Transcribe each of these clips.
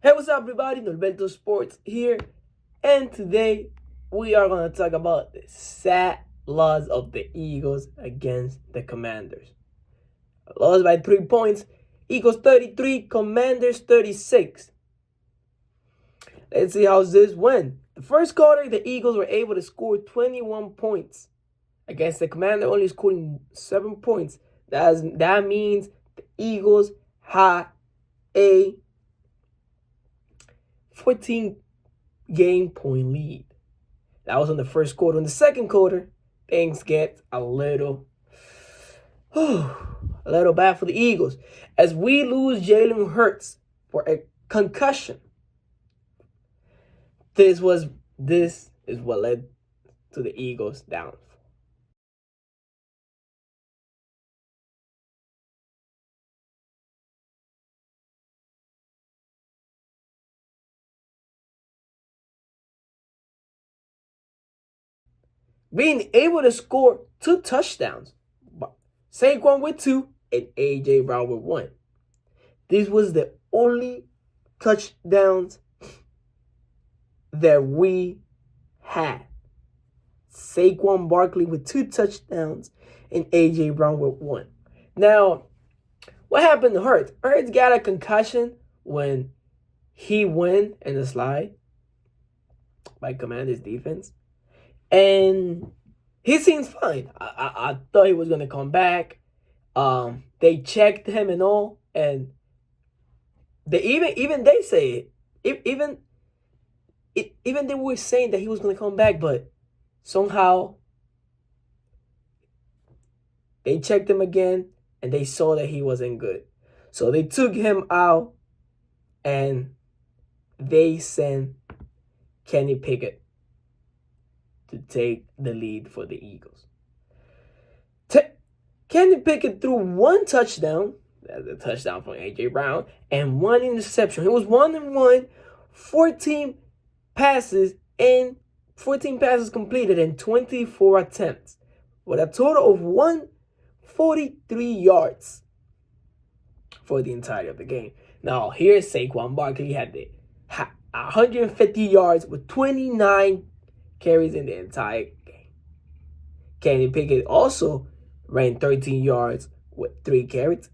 Hey, what's up, everybody? Norberto Sports here, and today we are going to talk about the sad loss of the Eagles against the Commanders. Lost by 3 points. Eagles 33, Commanders 36. Let's see how this went. The first quarter, the Eagles were able to score 21 points against the Commanders, only scoring 7 points. That means the Eagles had a 14 game point lead. That was in the first quarter. In the second quarter, things get a little bad for the Eagles as we lose Jalen Hurt for a concussion. This is what led to the Eagles' downfall. Being able to score 2 touchdowns, Saquon with 2 and A.J. Brown with 1. These was the only touchdowns that we had. Saquon Barkley with 2 touchdowns and A.J. Brown with 1. Now, what happened to Hurts? Hurts got a concussion when he went in the slide by Commanders defense. And he seems fine. I thought he was going to come back. They checked him and all. And they even they say it. Even they were saying that he was going to come back. But somehow they checked him again. And they saw that he wasn't good. So they took him out. And they sent Kenny Pickett to take the lead for the Eagles. Kenny Pickett threw 1 touchdown, that's a touchdown from A.J. Brown, and 1 interception. It was 1-1, 14 passes completed in 24 attempts, with a total of 143 yards for the entirety of the game. Now, here's Saquon Barkley. He had 150 yards with 29 carries in the entire game. Kenny Pickett also ran 13 yards with 3 carries.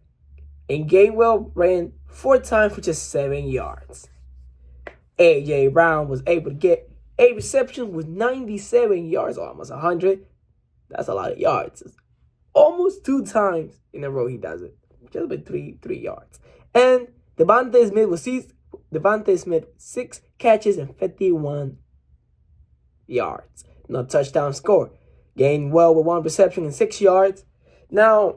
And Gainwell ran 4 times for just 7 yards. A.J. Brown was able to get 8 receptions with 97 yards, almost 100. That's a lot of yards. Almost 2 times in a row he does it. Just with 3 yards. And Devontae Smith, 6 catches and 51 yards. No touchdown score. Gainwell with 1 reception and 6 yards. Now,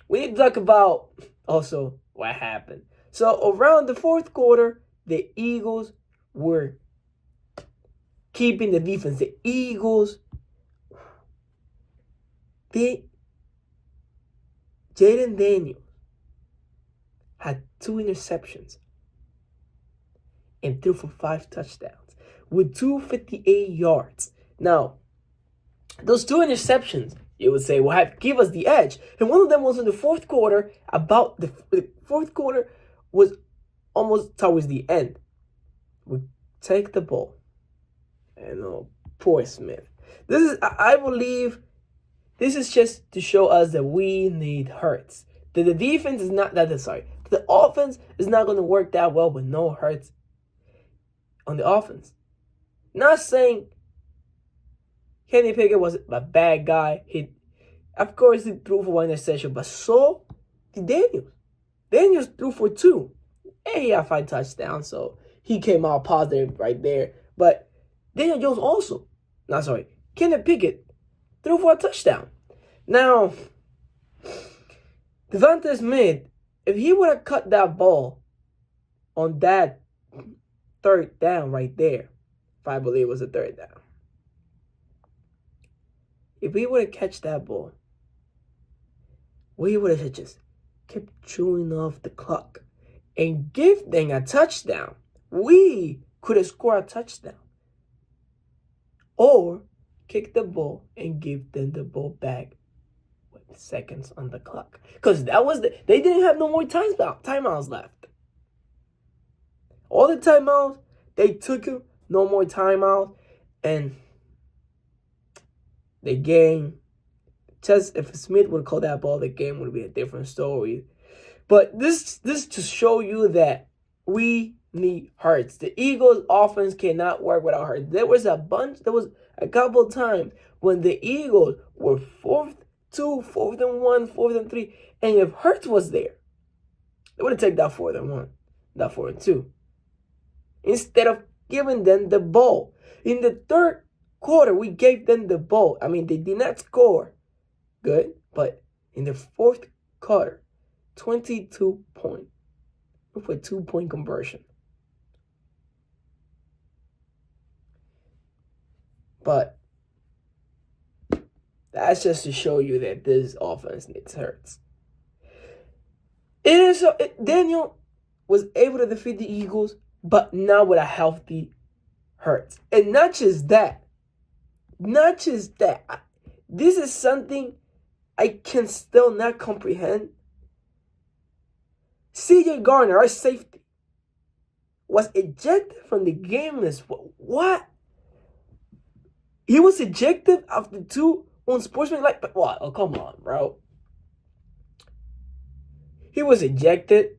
we need to talk about also what happened. So around the fourth quarter, the Eagles were keeping the defense. The Eagles, Jaden Daniels had 2 interceptions and threw for 5 touchdowns with 258 yards. Now, those 2 interceptions, you would say, will give us the edge. And one of them was in the fourth quarter. About the fourth quarter was almost towards the end. We take the ball. And poor Smith. I believe, this is just to show us that we need Hurts. That the defense is not that. Sorry, the offense is not going to work that well with no Hurts on the offense. Not saying Kenny Pickett was a bad guy. Of course, he threw for 1 interception, but so did Daniels. Daniels threw for 2. And he had 5 touchdowns, so he came out positive right there. But Daniel Jones also, Kenny Pickett threw for a touchdown. Now, Devontae Smith, if he would have cut that ball on that 3rd down right there, if I believe it was a 3rd down, if we would have catch that ball, we would have just kept chewing off the clock and give them a touchdown. We could have scored a touchdown. Or kick the ball and give them the ball back with seconds on the clock. Because they didn't have no more timeouts left. All the timeouts, they took him. No more timeouts. And the game, just if Smith would call that ball, the game would be a different story. But this to show you that we need Hurts. The Eagles' offense cannot work without Hurts. There was a couple times when the Eagles were 4th 2, 4th and 1, 4th and 3, and if Hurts was there, they would have taken that 4th and 1, that 4th and 2, instead of giving them the ball. In the third quarter, we gave them the ball. I mean, they did not score good, but in the fourth quarter, 22 points with a 2-point conversion. But that's just to show you that this offense needs Hurts. Daniel was able to defeat the Eagles, but now with a healthy Hurts. And not just that. This is something I can still not comprehend. CJ Gardner, our safety, was ejected from the game as well. What? He was ejected after 2 unsportsmanlike. What? Oh, come on, bro. He was ejected.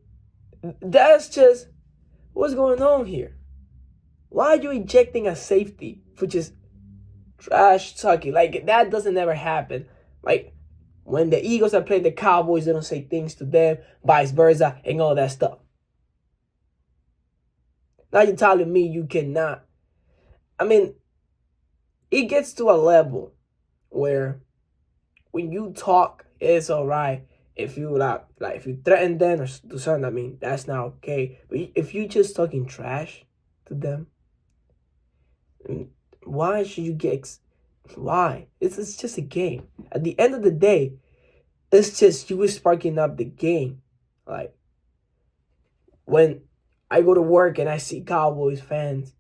That's just what's going on here. Why are you ejecting a safety for just trash talking? Like, that doesn't ever happen. Like, when the Eagles are playing the Cowboys, they don't say things to them, vice versa, and all that stuff. Now you're telling me you cannot. I mean, it gets to a level where when you talk, it's all right. If you like if you threaten them or do something, I mean, that's not okay. But if you just talking trash to them, why should you get? Why? It's just a game. At the end of the day, it's just you sparking up the game. Like, when I go to work and I see Cowboys fans,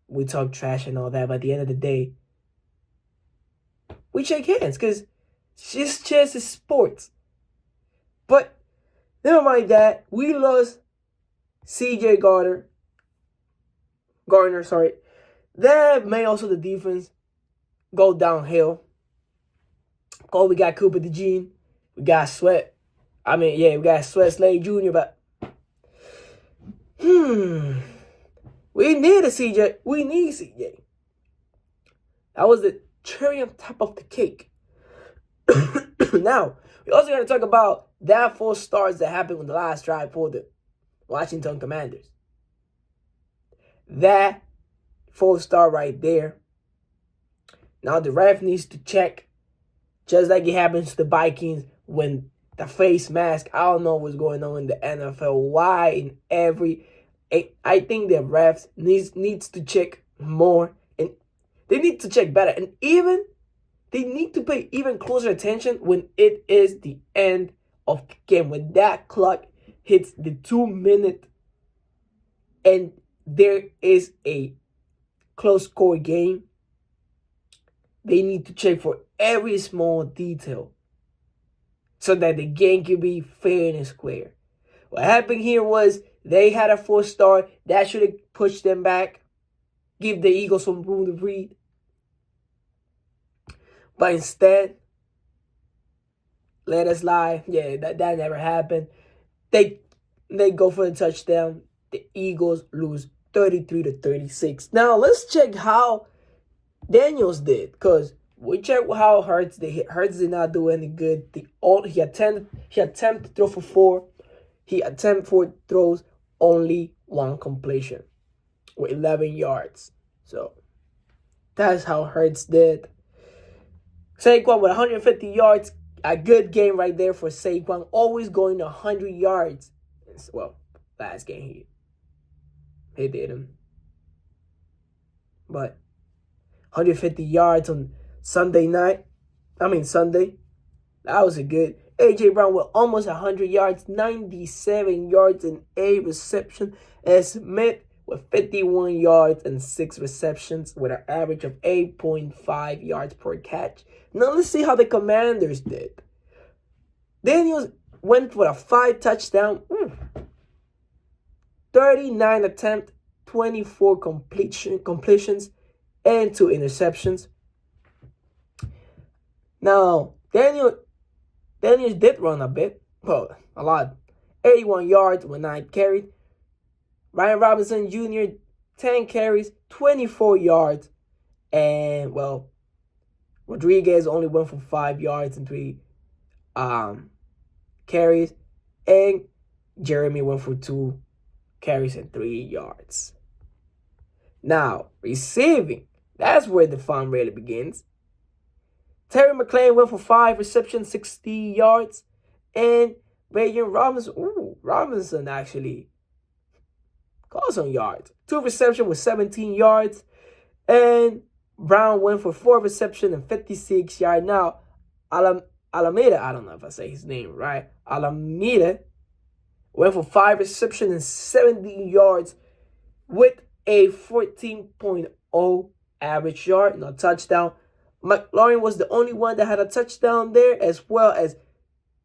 we talk trash and all that, but at the end of the day, we shake hands because it's just sports. But never mind that. We lost CJ Gardner, sorry. That made also the defense go downhill. Oh, we got Cooper DeJean. We got Sweat. We got Sweat Slade Jr., but we need a CJ. We need CJ. That was the cherry on top of the cake. Now, we also got to talk about that 4 stars that happened with the last drive for the Washington Commanders. That 4-star right there. Now the ref needs to check, just like it happens to the Vikings when the face mask. I don't know what's going on in the NFL. Why in every... I think the refs needs to check more, and they need to check better. And even they need to pay even closer attention when it is the end of the game. When that clock hits the 2-minute and there is a close score game, they need to check for every small detail so that the game can be fair and square. What happened here was they had a 4-star. That should have pushed them back, give the Eagles some room to breathe. But instead, let us lie. Yeah, that never happened. They go for the touchdown. The Eagles lose 33-36. Now let's check how Daniels did, because we checked how Hurts did. Hurts did not do any good. He attempted to throw for 4. He attempted 4 throws, only 1 completion with 11 yards. So that's how Hurts did. Saquon with 150 yards. A good game right there for Saquon. Always going 100 yards. Well, last game he did him. But 150 yards on Sunday. That was a good. A.J. Brown with almost 100 yards, 97 yards and 8 receptions. And Smith with 51 yards and 6 receptions with an average of 8.5 yards per catch. Now let's see how the Commanders did. Daniels went for a 5 touchdown. 39 attempts, 24 completions, and 2 interceptions. Now, Daniels did run a bit, well, a lot. 81 yards with 9 carries. Ryan Robinson Jr., 10 carries, 24 yards. And, well, Rodriguez only went for 5 yards and 3 carries. And Jeremy went for 2 carries and 3 yards. Now, receiving, that's where the fun really begins. Terry McLaurin went for 5 receptions, 60 yards. And Brian Robinson actually caught some yards. 2 receptions with 17 yards. And Brown went for 4 receptions and 56 yards. Now, Alameda, I don't know if I say his name right. Alameda went for 5 receptions and 70 yards with a 14.0 average yard, no touchdown. McLaurin was the only one that had a touchdown there, as well as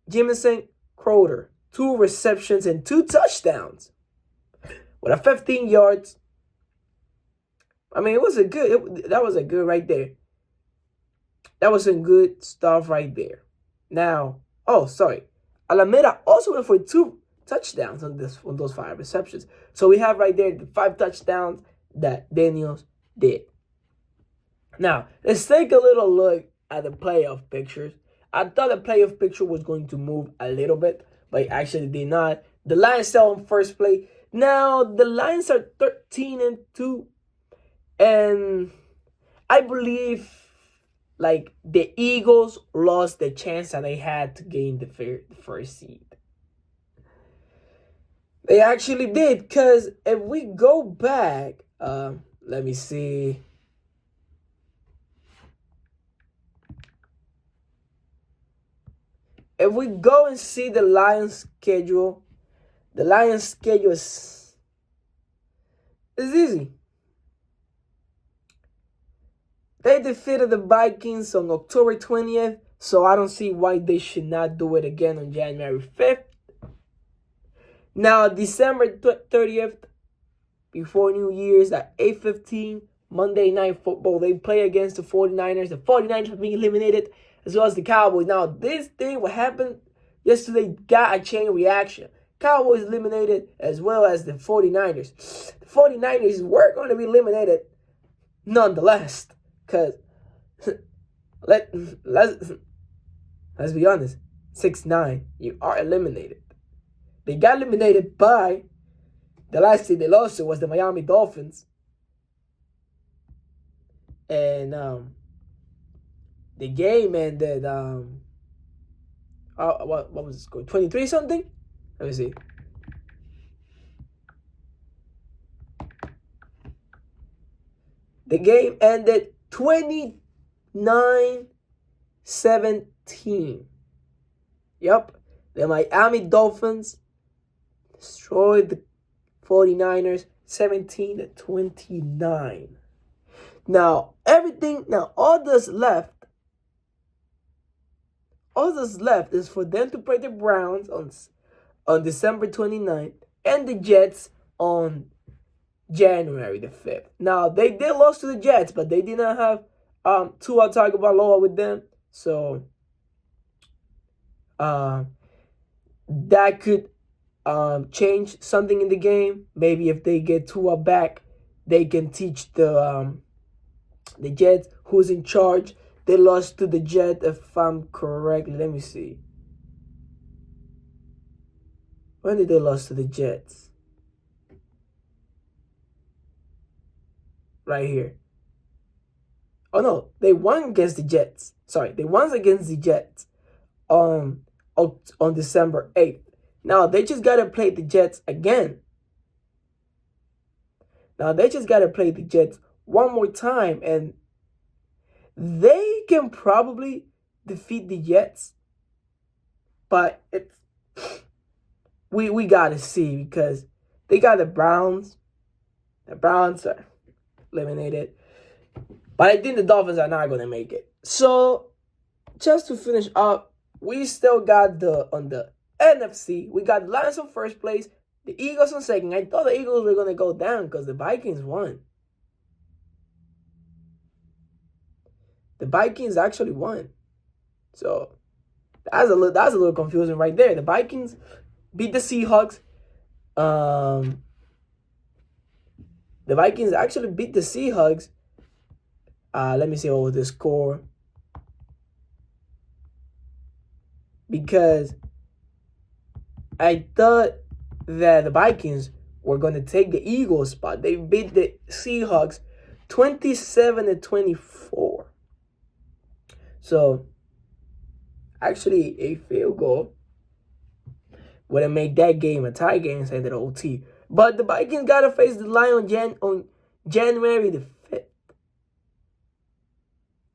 Jamison Crowder, 2 receptions and 2 touchdowns with a 15 yards. I mean, that was a good right there. That was some good stuff right there. Now, Alameda also went for 2 touchdowns on those 5 receptions. So we have right there the 5 touchdowns that Daniels did. Now, let's take a little look at the playoff pictures. I thought the playoff picture was going to move a little bit, but it actually did not. The Lions still in first place. Now, the Lions are 13-2. And I believe, like, the Eagles lost the chance that they had to gain the first seed. They actually did, because if we go back, let me see. If we go and see the Lions schedule is easy. They defeated the Vikings on October 20th, so I don't see why they should not do it again on January 5th. Now, December 30th, before New Year's at 8:15, Monday Night Football, they play against the 49ers. The 49ers have been eliminated, as well as the Cowboys. Now, this thing, what happened yesterday, got a chain reaction. Cowboys eliminated, as well as the 49ers. The 49ers were going to be eliminated nonetheless. Because, let's be honest, 6-9, you are eliminated. They got eliminated by, the last team they lost to was the Miami Dolphins. And the game ended, what was the score? 23 something? Let me see. The game ended 29-17. Yep. The Miami Dolphins destroyed the 49ers 17-29. Now, all that's left is for them to play the Browns on December 29th and the Jets on January the 5th. Now, they did lose to the Jets, but they did not have Tua Tagovailoa with them. So, that could change something in the game. Maybe if they get Tua back, they can teach the Jets who's in charge. They lost to the Jets, if I'm correct. Let me see. When did they lose to the Jets? Right here. Oh no, they won against the Jets. Sorry, they won against the Jets on December 8th. Now they just gotta play the Jets again. Now they just gotta play the Jets one more time, and they can probably defeat the Jets. But we gotta see, because they got the Browns. The Browns are eliminated. But I think the Dolphins are not going to make it. So, just to finish up, we still got on the NFC, we got the Lions in first place, The Eagles on second. I thought the Eagles were going to go down because the Vikings won. The Vikings actually won. So that's a little confusing right there. The Vikings beat the Seahawks. The Vikings actually beat the Seahawks. Let me see what was the score. Because I thought that the Vikings were going to take the Eagles spot. They beat the Seahawks 27-24. So, actually, a field goal would have made that game a tie game instead of OT. But the Vikings got to face the Lions on January the 5th.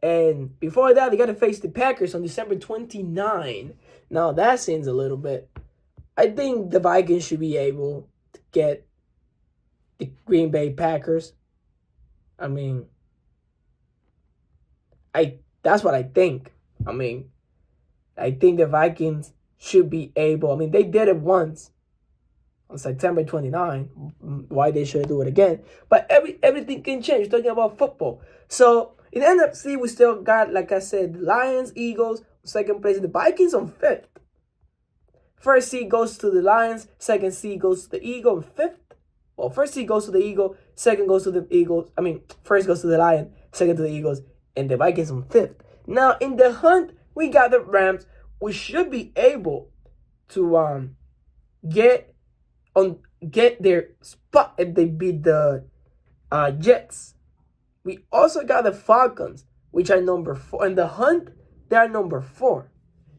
And before that, they got to face the Packers on December 29. Now, that seems a little bit. I think the Vikings should be able to get the Green Bay Packers. I mean, that's what I think. I mean, I think the Vikings should be able. I mean, they did it once on September 29. Why they shouldn't do it again? But everything can change. We're talking about football. So in the NFC, we still got, like I said, Lions, Eagles, second place. The Vikings on fifth. First seed goes to the Lions. Second seed goes to the Eagle. Fifth. Well, first seed goes to the Eagle. Second goes to the Eagles. I mean, first goes to the Lions. Second to the Eagles. And the Vikings on fifth. Now, in the hunt, we got the Rams. We should be able to get their spot if they beat the Jets. We also got the Falcons, which are number 4. In the hunt, they are number 4.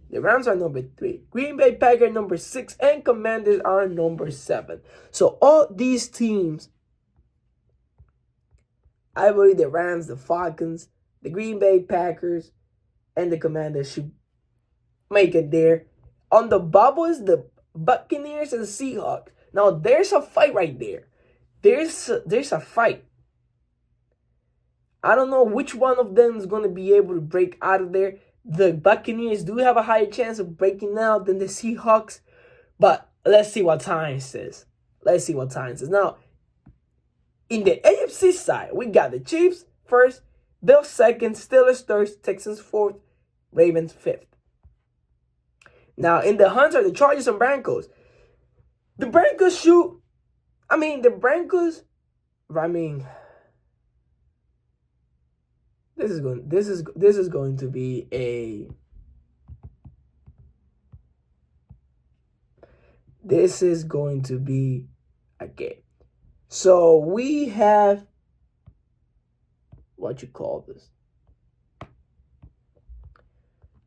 The Rams are number 3. Green Bay Packers number 6. And Commanders are number 7. So all these teams, I believe the Rams, the Falcons, the Green Bay Packers, and the Commanders should make it there. On the bubbles, the Buccaneers and the Seahawks. Now, there's a fight right there. There's a fight. I don't know which one of them is going to be able to break out of there. The Buccaneers do have a higher chance of breaking out than the Seahawks. But let's see what time says. Now, in the AFC side, we got the Chiefs first, Bills second, Steelers third, Texans fourth, Ravens fifth. Now, in the hunt are the Chargers and Broncos. The Broncos shoot. This is going to be a game. So we have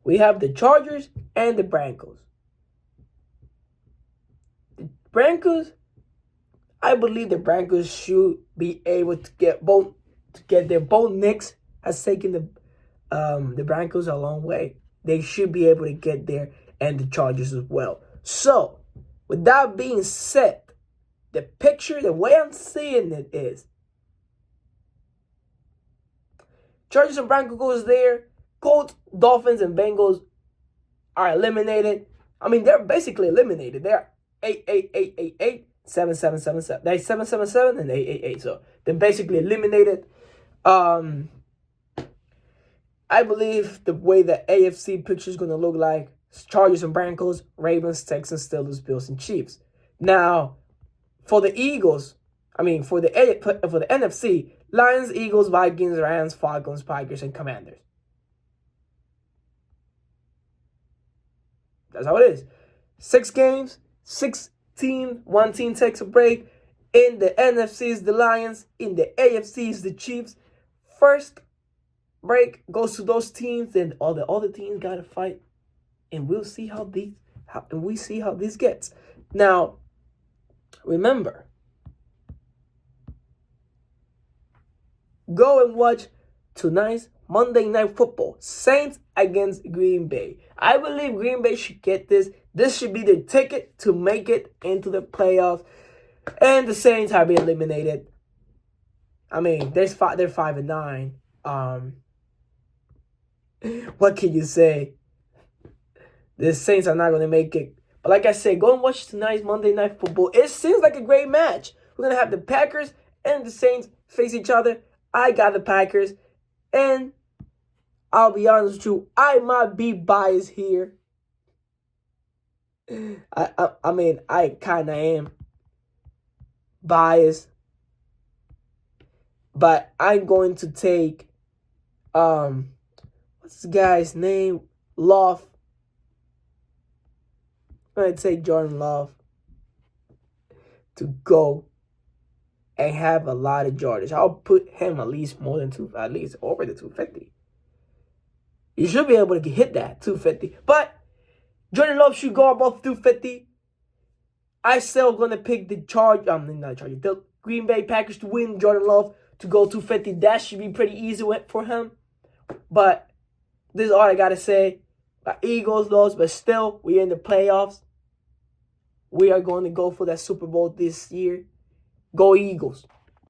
we have the Chargers and the Broncos. The Broncos, I believe the Broncos should be able to get their both Knicks has taken the Broncos a long way. They should be able to get there, and the Chargers as well. So, with that being said, the picture, the way I'm seeing it is Chargers and Broncos goes there. Colts, Dolphins, and Bengals are eliminated. I mean, they're basically eliminated. They're 8-8-8-8-8, 7-7-7-7. They're 7-7-7 and 8-8-8. So they're basically eliminated. I believe the way the AFC picture is going to look like Chargers and Broncos, Ravens, Texans, Steelers, Bills, and Chiefs. Now, for the Eagles, for the NFC, Lions, Eagles, Vikings, Rams, Falcons, Packers, and Commanders. That's how it is. 6 games, 6 teams, 1 team takes a break. In the NFC is the Lions. In the AFC is the Chiefs. First break goes to those teams, and all the other teams gotta fight. And we'll see how this gets. Now, remember, go and watch tonight's Monday Night Football. Saints against Green Bay. I believe Green Bay should get this. This should be their ticket to make it into the playoffs. And the Saints have been eliminated. They're 5-9. What can you say? The Saints are not going to make it But like I said, go and watch tonight's Monday Night Football. It seems like a great match. We're going to have the Packers and the Saints face each other. I got the Packers. And I'll be honest with you, I might be biased here. I mean, I kind of am biased. But I'm going to take, what's this guy's name? Love. I'm going to take Jordan Love to go and have a lot of yardage. I'll put him at least over the 250. You should be able to hit that 250. But Jordan Love should go above 250. I still gonna pick the the Green Bay Packers to win. Jordan Love to go 250. That should be pretty easy for him. But this is all I gotta say. Eagles lost, but still we're in the playoffs. We are going to go for that Super Bowl this year. Go Eagles.